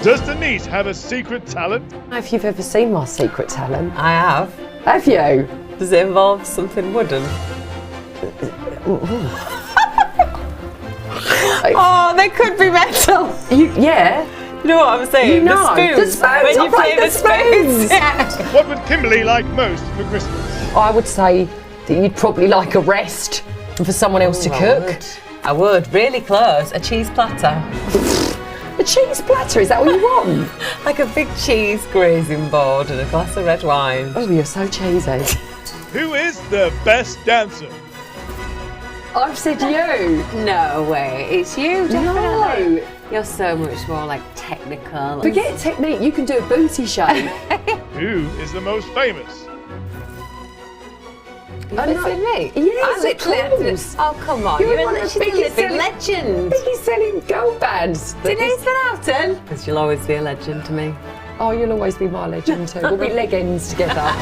Does Denise have a secret talent? If you've ever seen my secret talent. I have. Have you? Does it involve something wooden? Oh, they could be metal. Yeah. You know what I'm saying? You know, the spoons. When you play the spoons. Yeah. What would Kimberley like most for Christmas? I would say that you'd probably like a rest and for someone else to cook. I would. Really close. A cheese platter. A cheese platter, is that what you want? Like a big cheese grazing board and a glass of red wine. Oh, you're so cheesy. Who is the best dancer? I've said you. No way. It's you, definitely. No. You're so much more like technical. Forget technique, you can do a booty shape. Who is the most famous? You're listening to me? Yes, I literally of course. Oh, come on. You're You're one a of the biggest biggest legend. Biggest selling girl bands. Denise Van Outen. Because you'll always be a legend to me. Oh, you'll always be my legend too. We'll be leggings together.